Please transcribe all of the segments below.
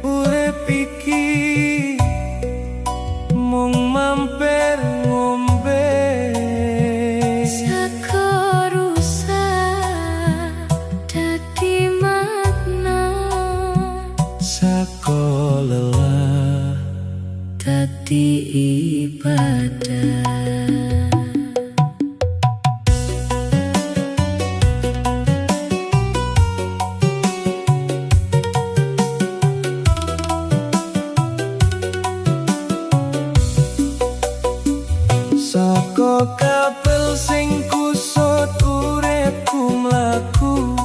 Urip iki mung mampir ngombe saka rusak dadi makna, saka lelah dadi ibadah. saka kabel sing kusut uripku mlaku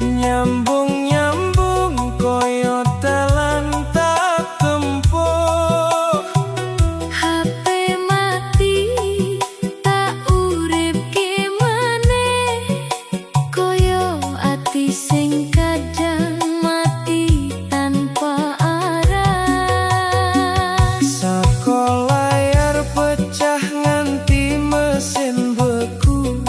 nyambung-nyambung kaya dalan tak tempuh. HP mati tak uripke maneh, kaya ati sing kadang mati tanpa arah. Saka layar pecah nganti mesin beku,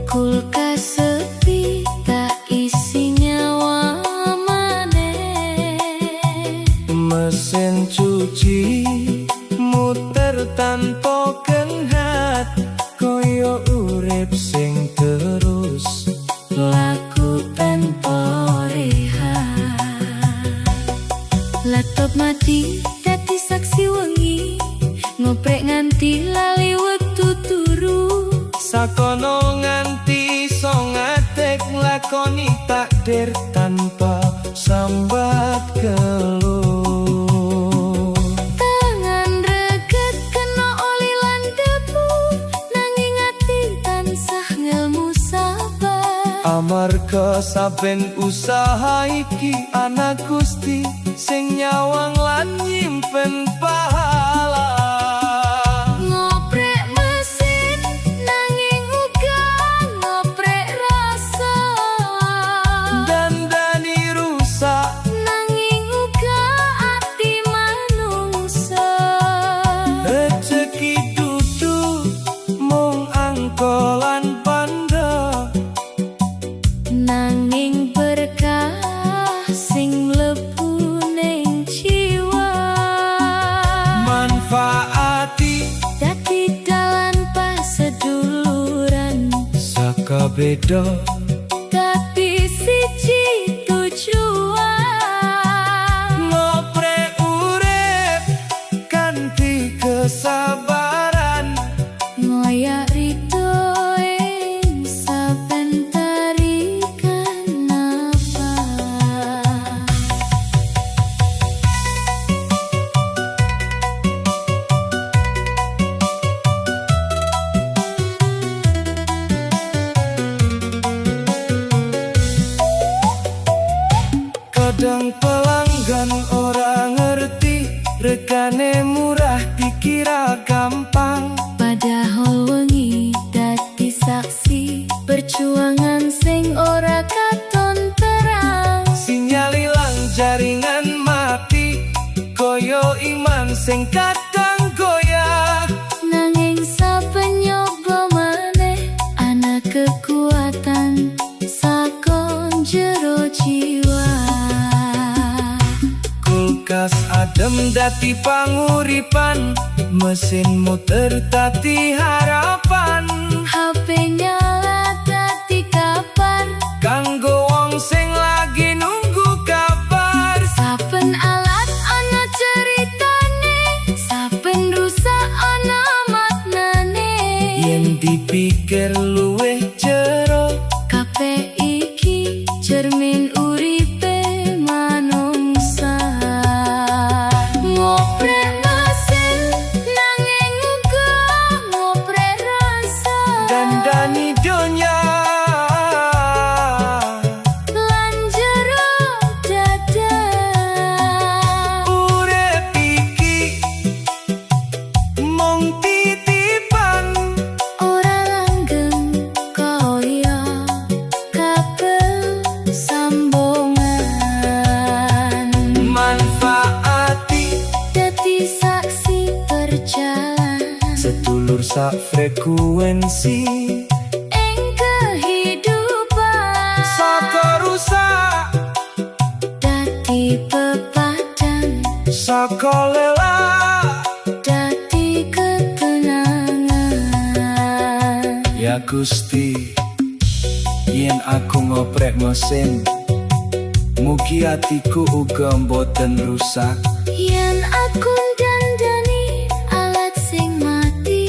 Kulkas sepi tak isi nyawa maneh, mesin cuci muter tanpa kenhat kaya urip sing terus laku tanpa rehat. Laptop mati dadi saksi wengi, ngoprek nganti lali wektu turu. sakono nganti iso ngadeg nglakoni takdir tanpa sambat keluh. Tangan reget kena oli lan debu, nanging ati tansah ngelmu sabar. Amarga saben usaha iki ana Gusti sing nyawang lan nyimpen pahala. Ngoprek mesin nanging uga ngoprek rasa, Dandani rusak nanging uga ati manungsa. rejeki dudu mung angka lan panda, Nanging berkah sing mlebu ning jiwa, manfaati dadi dalan paseduluran, saka beda tapi siji tujuan. ngoprek urip kanthi kesabaran, Ngoyak rito ing saben tarikan nafas. kadang pelanggan ora ngerti regane murah dikira gampang. Padahal wengi dadi saksi perjuangan sing ora katon terang. Sinyal ilang jaringan mati koyo iman sing kadang goyah. Nanging saben nyoba maneh ana kekuatan sakon jero jiwa. Kulkas adem dadi panguripan, mesin muter dadi harapan. HP nyala dadi kabar, Kanggo wong sing lagi nunggu kabar. saben alat ana ceritane, saben rusak ana maknane. Yen dipikir luwih jero, Kabeh iki cermin uripe manungsa. Ngoprek mesin nanging uga ngoprek rasa, dandani donya lan jero dada. urip iki mung titipan, Ora langgeng sedulur sak frekuensi ing kehidupan saka rusak dadi pepadan saka lela dadi ketenangan. ya Gusti yen aku ngoprek mesin mugi atiku uga mboten rusak Yen aku dandani alat sing mati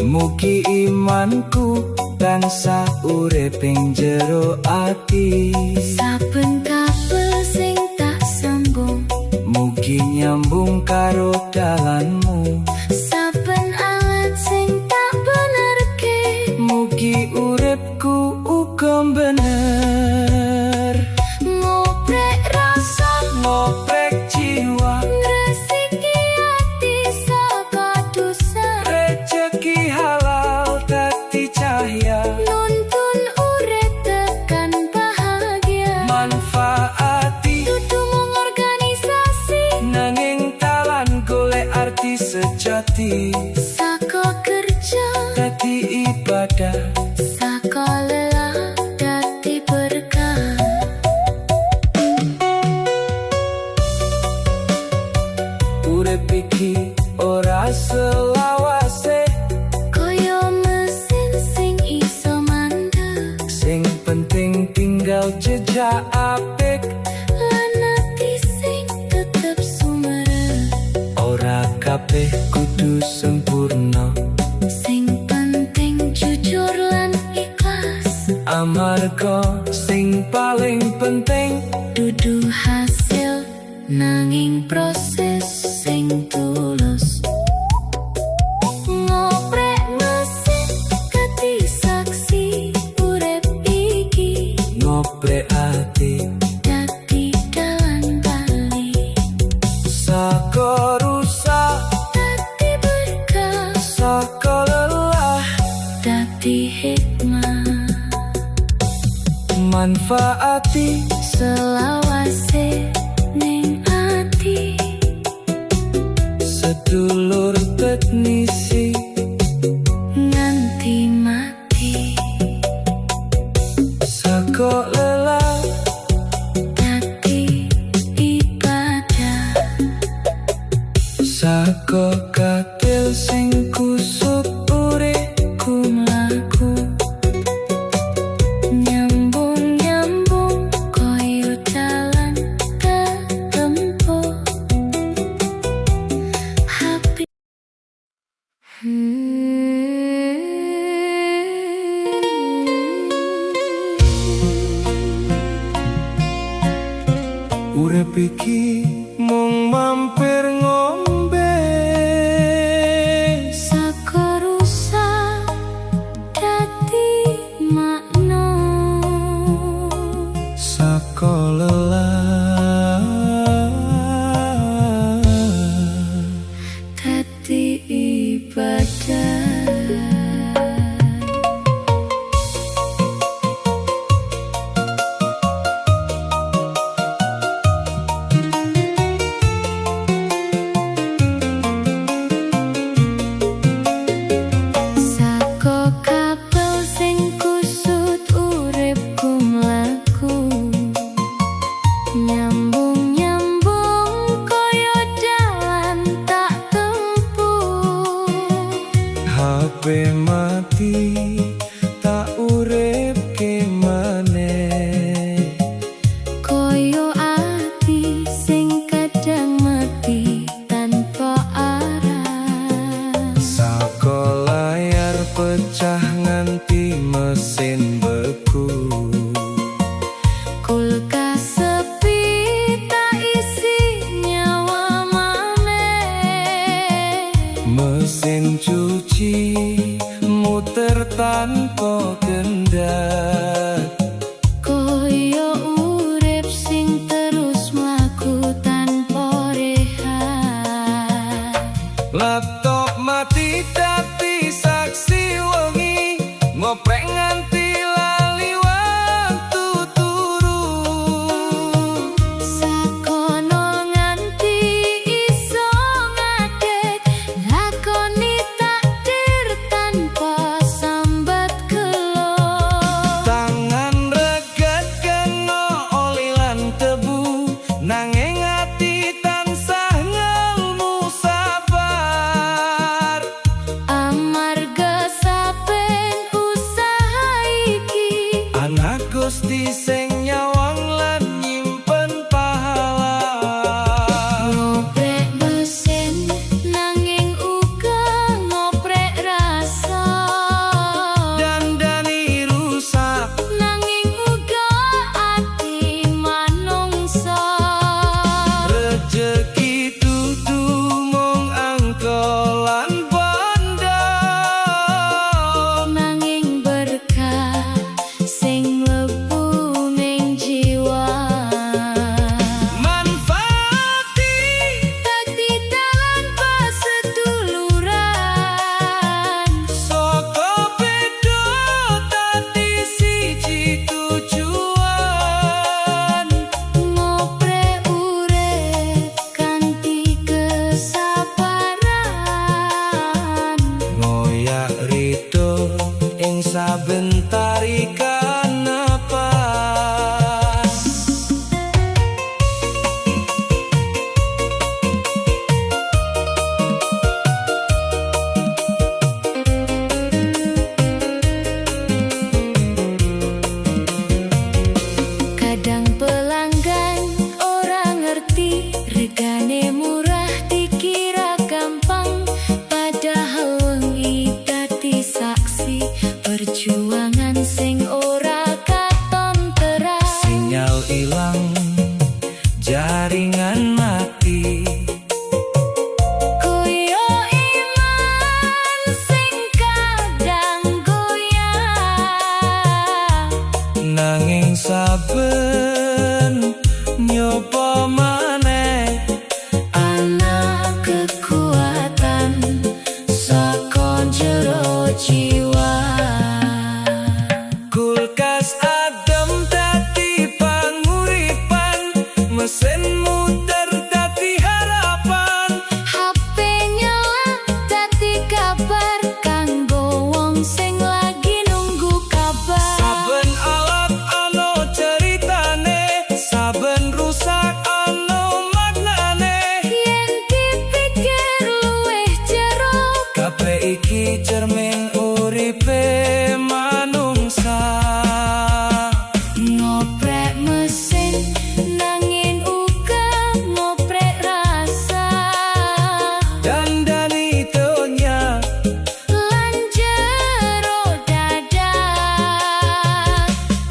mugi imanku tansah urip ing jero ati saben kabel sing tak sambung mugi nyambung karo dalanmu saben alat sing tak benerke mugi uripku uga bener ngoprek rasa ngoprek jiwa ngresiki ati saka dosa rejeki halal dadi cahya nuntun urip tekan bahagia manfaati dudu mung organisasi nanging talan golek arti sejati saka kerja dadi ibadah saka lelah dadi berkah urip iki ora selawase koyo mesin sing iso mandeg sing penting tinggal jejak apik lan ati sing tetep sumerep ora kabeh kudu sempurna sing penting jujur lan ikhlas amarga sing paling penting dudu hasil nanging proses sing tulus ngoprek mesin dadi saksi urip iki ngoprek ati dadi dalan bali saka rusak dadi berkah saka lelah dadi hikmah manfaati selawase ning ati sedulur teknisi nganti mati saka lelah dadi ibadah saka katil sing kusut uripku mlaku nyambung-nyambung koyo dalan ketempuh happy urip iki mung mampir ngombe saka rusak dadi makna saka lelah dadi ibadah saka kabel sing kusut uripku mlaku nyambung-nyambung koyo dalan tak tempuh HP mati tak uripke maneh koyo ati sing kadang mati tanpa arah saka layar pecah nganti mesin beku kulkas sepi tak isi nyawa maneh mesin cuci muter tanpa kendhat koyo urip sing terus mlaku tanpa rehat laptop mati dadi saksi wengi ngoprek nganti lali waktu turu sakono nganti iso ngadeg lakoni dadi cermin uripe manungsa. Ngoprek mesin nangin uga ngoprek rasa, Dandani donya lan jero dada.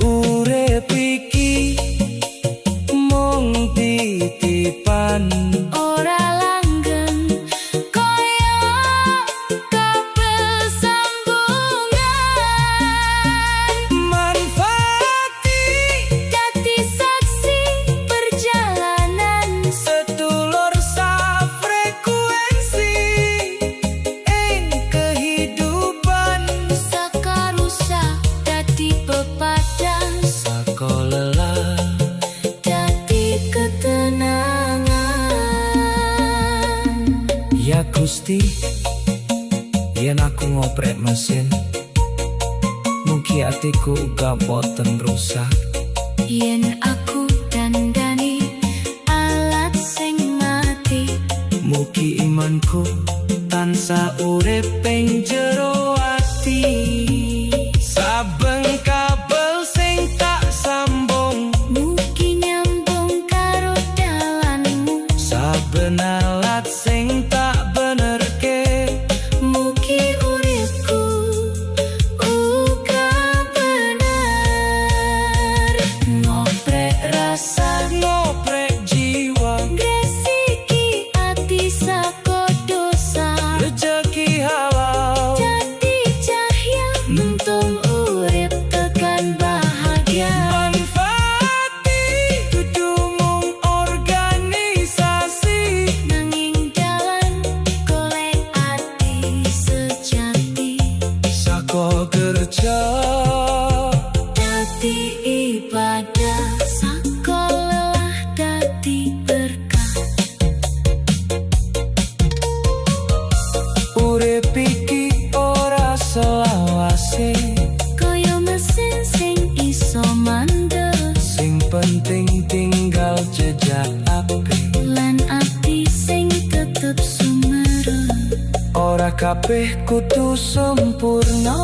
urip iki mung titipan, Ora langgeng kaya kabel sambungan. manfaati Dadi saksi perjalanan sedulur safrekuensi ing kehidupan. saka rusak dadi pepadang, Saka lelah dadi ketenangan. ya Gusti, yen aku ngoprek mesin, mugi atiku uga boten rusak. Yen aku dandani alat sing mati, Mugi imanku tansah urip ing jero ati. Saben kabel sing tak sambung, mugi nyambung karo dalanmu. saben alat sing tak benerke, Mugi uripku uga bener. Ngoprek rasa ngoprek jiwa, gresiki ati saka dosa, rejeki halal, dadi cahya nuntung urip tekan bahagia. manfaati dudu mung organisasi. Nanging dalan golek ati sejati, Saka kerja dadi ibadah, saka lelah dadi berkah. urip iki ora selawase, Kaya mesin sing iso mandeg, sing penting tinggal jejak apik. lan ati sing tetep sumerep. Ora kabeh kudu sempurna,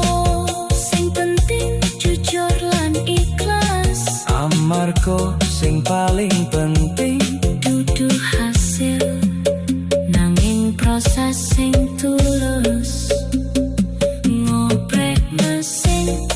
Sing penting jujur lan ikhlas, amarga sing paling penting dudu hasil nanging proses sing tulus. Ngoprek mesin